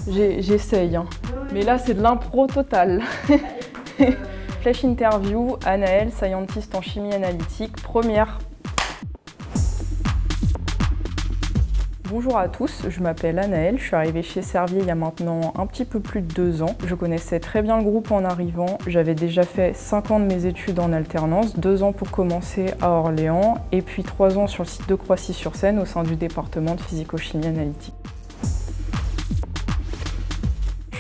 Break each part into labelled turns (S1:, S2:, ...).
S1: J'essaye, hein. Mais là c'est de l'impro total. Flash interview, Anaëlle, scientist en chimie analytique, première. Bonjour à tous, je m'appelle Anaëlle, je suis arrivée chez Servier il y a maintenant un petit peu plus de 2 ans. Je connaissais très bien le groupe en arrivant, j'avais déjà fait 5 ans de mes études en alternance, 2 ans pour commencer à Orléans et puis 3 ans sur le site de Croissy-sur-Seine au sein du département de physico-chimie analytique.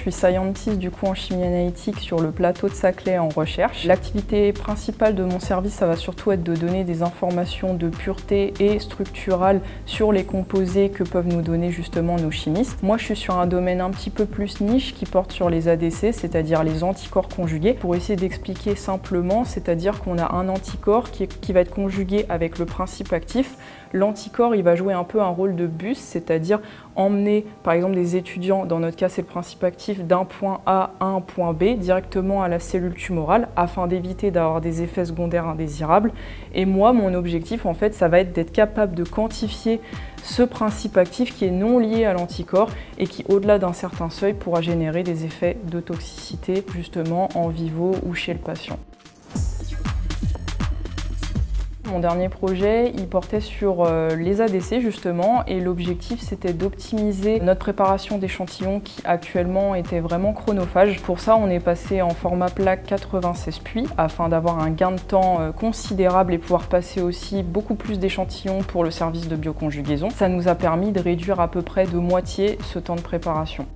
S1: Je suis scientist du coup en chimie analytique sur le plateau de Saclay en recherche. L'activité principale de mon service, ça va surtout être de donner des informations de pureté et structurales sur les composés que peuvent nous donner justement nos chimistes. Moi, je suis sur un domaine un petit peu plus niche qui porte sur les ADC, c'est-à-dire les anticorps conjugués. Pour essayer d'expliquer simplement, c'est-à-dire qu'on a un anticorps qui va être conjugué avec le principe actif. L'anticorps, il va jouer un peu un rôle de bus, c'est-à-dire emmener par exemple des étudiants, dans notre cas c'est le principe actif, d'un point A à un point B directement à la cellule tumorale afin d'éviter d'avoir des effets secondaires indésirables. Et moi, mon objectif en fait, ça va être d'être capable de quantifier ce principe actif qui est non lié à l'anticorps et qui, au-delà d'un certain seuil, pourra générer des effets de toxicité justement en vivo ou chez le patient. Mon dernier projet, il portait sur les ADC justement et l'objectif c'était d'optimiser notre préparation d'échantillons qui actuellement était vraiment chronophage. Pour ça, on est passé en format plaque 96 puits afin d'avoir un gain de temps considérable et pouvoir passer aussi beaucoup plus d'échantillons pour le service de bioconjugaison. Ça nous a permis de réduire à peu près de moitié ce temps de préparation.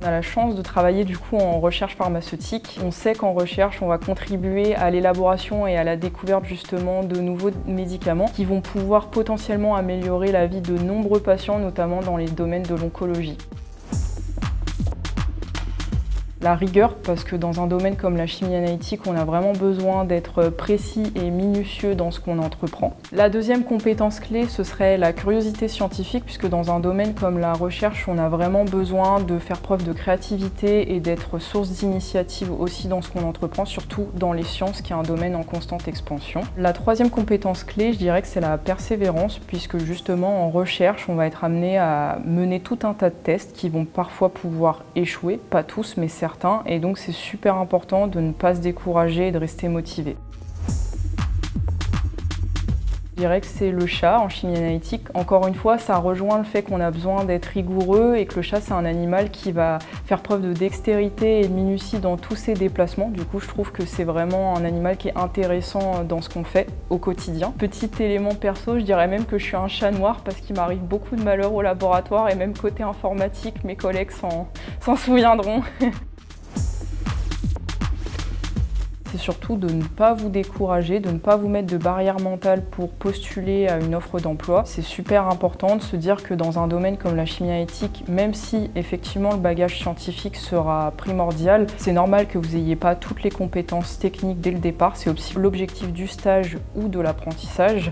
S1: On a la chance de travailler du coup en recherche pharmaceutique. On sait qu'en recherche, on va contribuer à l'élaboration et à la découverte justement de nouveaux médicaments qui vont pouvoir potentiellement améliorer la vie de nombreux patients, notamment dans les domaines de l'oncologie. La rigueur, parce que dans un domaine comme la chimie analytique, on a vraiment besoin d'être précis et minutieux dans ce qu'on entreprend. La deuxième compétence clé, ce serait la curiosité scientifique, puisque dans un domaine comme la recherche, on a vraiment besoin de faire preuve de créativité et d'être source d'initiative aussi dans ce qu'on entreprend, surtout dans les sciences, qui est un domaine en constante expansion. La troisième compétence clé, je dirais que c'est la persévérance, puisque justement en recherche, on va être amené à mener tout un tas de tests qui vont parfois pouvoir échouer, pas tous, mais certains. Et donc c'est super important de ne pas se décourager et de rester motivé. Je dirais que c'est le chat en chimie analytique. Encore une fois, ça rejoint le fait qu'on a besoin d'être rigoureux et que le chat, c'est un animal qui va faire preuve de dextérité et de minutie dans tous ses déplacements. Du coup, je trouve que c'est vraiment un animal qui est intéressant dans ce qu'on fait au quotidien. Petit élément perso, je dirais même que je suis un chat noir parce qu'il m'arrive beaucoup de malheurs au laboratoire et même côté informatique, mes collègues s'en souviendront. C'est surtout de ne pas vous décourager, de ne pas vous mettre de barrière mentale pour postuler à une offre d'emploi. C'est super important de se dire que dans un domaine comme la chimie analytique, même si effectivement le bagage scientifique sera primordial, c'est normal que vous n'ayez pas toutes les compétences techniques dès le départ. C'est aussi l'objectif du stage ou de l'apprentissage.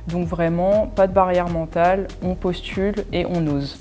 S1: Donc vraiment, pas de barrière mentale, on postule et on ose.